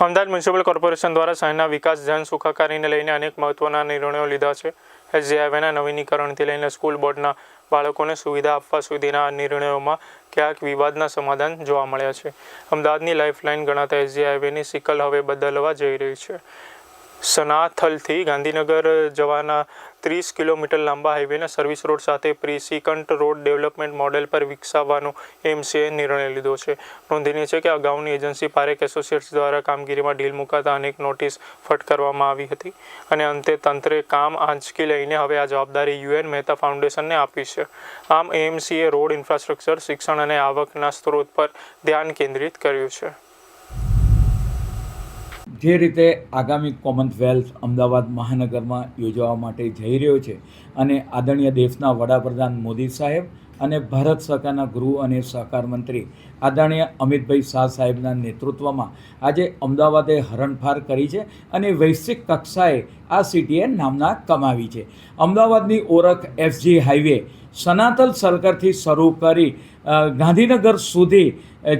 Ahmedabad municipal corporation દ્વારા શહેરના વિકાસ જન સુખાકારીને લઈને અનેક મહત્વના નિર્ણયો લીધા છે. એસજી હાઈવેના નવીનીકરણથી લઈને સ્કૂલ બોર્ડના બાળકોને સુવિધા આપવા સુધીના આ નિર્ણયોમાં ક્યાંક વિવાદના સમાધાન જોવા મળ્યા છે. અમદાવાદની લાઇફલાઇન ગણાતા એસજી હાઈવેની સિકલ હવે બદલવા જઈ રહી છે. સનાથલથી ગાંધીનગર જવાના 30 કિલોમીટર લાંબા હાઈવેના સર્વિસ રોડ સાથે પ્રિસિકન્ટ રોડ ડેવલપમેન્ટ મોડેલ પર વિકસાવવાનો એમસીએ નિર્ણય લીધો છે. નોંધનીય છે કે અગાઉની એજન્સી પારેખ એસોસિએટ્સ દ્વારા કામગીરીમાં ઢીલ મુકાતા અનેક નોટિસ ફટકારવામાં આવી હતી અને અંતે તંત્રે કામ આંચકી લઈને હવે આ જવાબદારી યુએન મહેતા ફાઉન્ડેશનને આપી છે. આમ એમસીએ રોડ ઇન્ફ્રાસ્ટ્રક્ચર, શિક્ષણ અને આવકના સ્ત્રોત પર ધ્યાન કેન્દ્રિત કર્યું છે. જે રીતે આગામી કોમનવેલ્થ અમદાવાદ મહાનગરમાં યોજવા માટે જઈ રહ્યો છે અને આદરણીય દેશના વડાપ્રધાન મોદી સાહેબ અને ભારત સરકારના ગૃહ અને સહકાર મંત્રી આદરણીય અમિતભાઈ શાહ સાહેબના નેતૃત્વમાં આજે અમદાવાદે હરણફાર કરી છે અને વૈશ્વિક કક્ષાએ આ સિટીએ નામના કમાવી છે. અમદાવાદની ઓળખ એસજી હાઈવે સનાતલ સર્કલથી શરૂ કરી ગાંધીનગર સુધી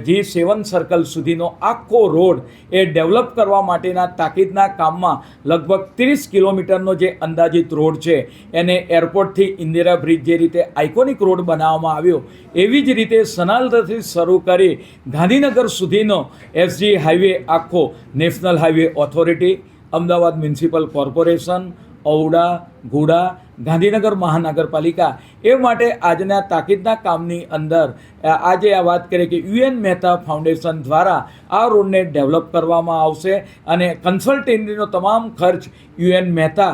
G7 સર્કલ સુધીનો આખો રોડ એ ડેવલપ કરવા માટેના તાકીદના કામમાં લગભગ 30 કિલોમીટરનો જે અંદાજિત રોડ છે એને એરપોર્ટથી ઇન્દિરા બ્રિજ જે રીતે આઇકોનિક રોડ બનાવવામાં આવ્યો એવી જ રીતે સનાતલથી શરૂ કરી ગાંધીનગર સુધીનો એસજી હાઈવે આખો national highway authority, Ahmedabad municipal corporation, AUDA, ઘોડા, ગાંધીનગર મહાનગરપાલિકા એ માટે આજના તાકીદના કામની અંદર આજે આ વાત કરીએ કે યુએન મહેતા ફાઉન્ડેશન દ્વારા આ રોડને ડેવલપ કરવામાં આવશે અને કન્સલ્ટન્સીનો તમામ ખર્ચ યુએન મહેતા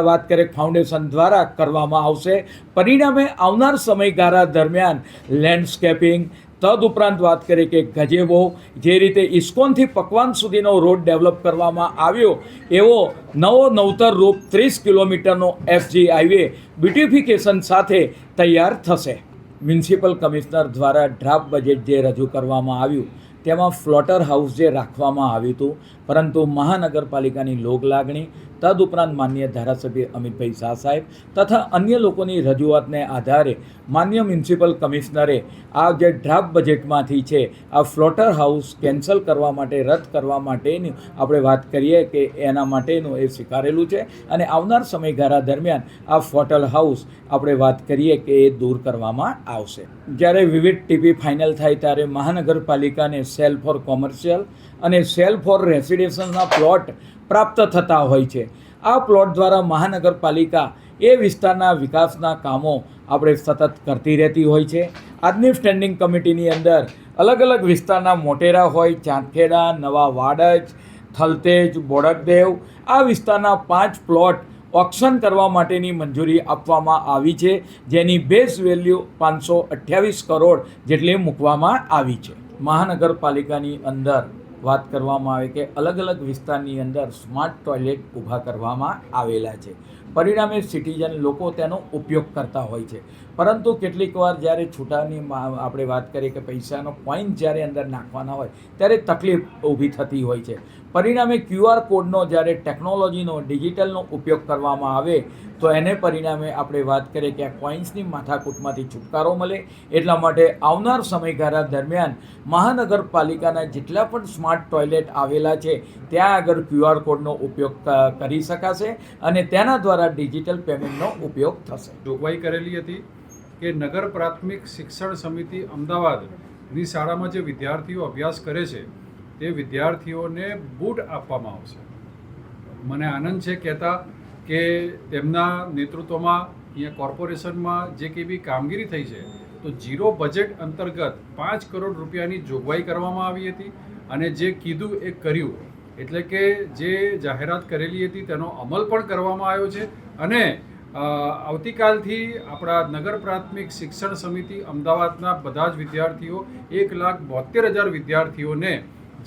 વાત કરીએ ફાઉન્ડેશન દ્વારા કરવામાં આવશે. પરિણામે આવનાર સમયગાળા દરમિયાન લેન્ડસ્કેપિંગ તદુપરાંત વાત કરીએ કે ગજેબો જે રીતે ઇસ્કોનથી પકવાન સુધીનો રોડ ડેવલપ કરવામાં આવ્યો એવો નવતર રૂપ 30 કિલોમીટરનો એસજી હાઈવે બ્યુટિફિકેશન સાથે તૈયાર થશે. મ્યુનિસિપલ કમિશનર દ્વારા ડ્રાફ્ટ બજેટ જે રજૂ કરવામાં આવ્યું તેમાં ફ્લોટર હાઉસ જે રાખવામાં આવ્યું હતું, પરંતુ મહાનગરપાલિકાની લોકલાગણી તદુપરાંત માન્ય ધારાસભ્ય અમિતભાઈ શાહ સાહેબ તથા અન્ય લોકોની રજૂઆતને આધારે માન્ય મ્યુનિસિપલ કમિશનરે આ જે ડ્રાફ્ટ બજેટમાંથી છે આ ફ્લોટર હાઉસ કેન્સલ કરવા માટે, રદ કરવા માટેની આપણે વાત કરીએ કે એના માટેનું એ સ્વીકારેલું છે અને આવનાર સમયગાળા દરમિયાન આ ફ્લોટર હાઉસ આપણે વાત કરીએ કે એ દૂર કરવામાં આવશે. જ્યારે વિવિધ ટીપી ફાઇનલ થાય ત્યારે મહાનગરપાલિકાને સેલ ફોર કોમર્શિયલ અને સેલ ફોર રેસિડેન્શિયલના પ્લોટ પ્રાપ્ત થતા હોય છે. આ પ્લોટ દ્વારા મહાનગરપાલિકા એ વિસ્તારના વિકાસના કામો આપણે સતત કરતી રહેતી હોય છે. આજની સ્ટેન્ડિંગ કમિટીની અંદર અલગ અલગ વિસ્તારના મોટેરા હોય, ચાંદખેડા, નવા વાડજ, થલતેજ, બોડકદેવ આ વિસ્તારના 5 પ્લોટ ઓક્શન કરવા માટેની મંજૂરી આપવામાં આવી છે, જેની બેઝ વેલ્યુ 528 કરોડ જેટલી મૂકવામાં આવી છે. મહાનગરપાલિકાની અંદર વાત કરવામાં આવે કે અલગ અલગ વિસ્તારની અંદર સ્માર્ટ ટોયલેટ ઊભા કરવામાં આવેલા છે. પરિણામે સિટીઝન લોકો તેનો ઉપયોગ કરતા હોય છે, પરંતુ કેટલીક વાર જ્યારે છૂટાની આપણે વાત કરીએ કે પૈસાનો પોઈન્ટ જ્યારે અંદર નાખવાના હોય ત્યારે તકલીફ ઊભી થતી હોય છે. પરિણામે QR કોડનો જ્યારે ટેકનોલોજીનો ડિજિટલનો ઉપયોગ કરવામાં આવે તો એને પરિણામે આપણે વાત કરીએ કે આ કોઈન્સની માથાકૂટમાંથી છુટકારો મળે. એટલા માટે આવનાર સમયગાળા દરમિયાન મહાનગરપાલિકાના જેટલા પણ સ્માર્ટ ટોયલેટ આવેલા છે ત્યાં આગળ QR કોડનો ઉપયોગ કરી શકાશે અને તેના દ્વારા ડિજિટલ પેમેન્ટનો ઉપયોગ થશે. જોગવાઈ કરેલી હતી કે નગર પ્રાથમિક શિક્ષણ સમિતિ અમદાવાદની શાળામાં જે વિદ્યાર્થીઓ અભ્યાસ કરે છે તે વિદ્યાર્થીઓને બૂટ આપવામાં આવશે. મને આનંદ છે કહેતા કે તેમના નેતૃત્વમાં અહીંયા કોર્પોરેશનમાં જે કંઈ બી કામગીરી થઈ છે તો ઝીરો બજેટ અંતર્ગત 5 કરોડ રૂપિયાની જોગવાઈ કરવામાં આવી હતી અને જે કીધું એ કર્યું. એટલે કે જે જાહેરાત કરેલી હતી તેનો અમલ પણ કરવામાં આવ્યો છે અને આવતીકાલથી આપણા નગર પ્રાથમિક શિક્ષણ સમિતિ અમદાવાદના બધા જ વિદ્યાર્થીઓ 1,72,000 વિદ્યાર્થીઓને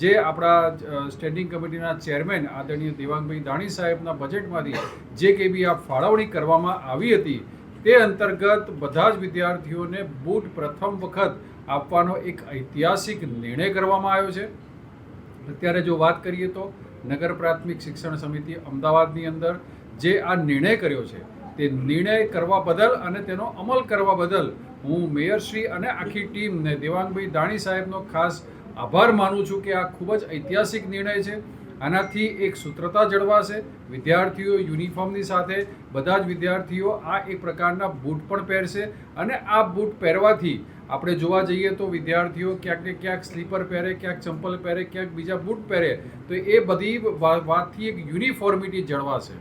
જે આપણા સ્ટેન્ડિંગ કમિટીના ચેરમેન આદરણીય દેવાંગભાઈ દાણી સાહેબના બજેટમાંથી જે કંઈ બી આ ફાળવણી કરવામાં આવી હતી તે અંતર્ગત બધા જ વિદ્યાર્થીઓને બૂટ પ્રથમ વખત આપવાનો એક ઐતિહાસિક નિર્ણય કરવામાં આવ્યો છે. અત્યારે જો વાત કરીએ તો નગર પ્રાથમિક શિક્ષણ સમિતિ અમદાવાદની અંદર જે આ નિર્ણય કર્યો છે તે નિર્ણય કરવા બદલ અને તેનો અમલ કરવા બદલ હું મેયરશ્રી અને આખી ટીમને દેવાંગભાઈ દાણી સાહેબનો ખાસ આભાર માનું છું કે આ ખૂબ જ ઐતિહાસિક નિર્ણય છે આનાથી એક સૂત્રતા જળવાશે. વિદ્યાર્થીઓ યુનિફોર્મની સાથે બધા જ વિદ્યાર્થીઓ આ એક પ્રકારના બૂટ પણ પહેરશે અને આ બૂટ પહેરવાથી આપણે જોવા જઈએ તો વિદ્યાર્થીઓ ક્યાંક ને ક્યાંક સ્લીપર પહેરે, ક્યાંક ચંપલ પહેરે, ક્યાંક બીજા બૂટ પહેરે, તો એ બધી વાતથી એક યુનિફોર્મિટી જળવાશે.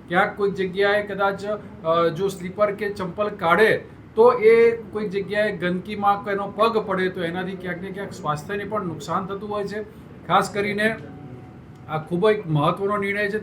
ક્યાંક કોઈક જગ્યાએ કદાચ જો સ્લીપર કે ચંપલ કાઢે તો એ કોઈક જગ્યાએ ગંદકીમાં એનો પગ પડે તો એનાથી ક્યાંક ને ક્યાંક સ્વાસ્થ્યને પણ નુકસાન થતું હોય છે. ખાસ કરીને આ ખૂબ એક મહત્ત્વનો નિર્ણય છે.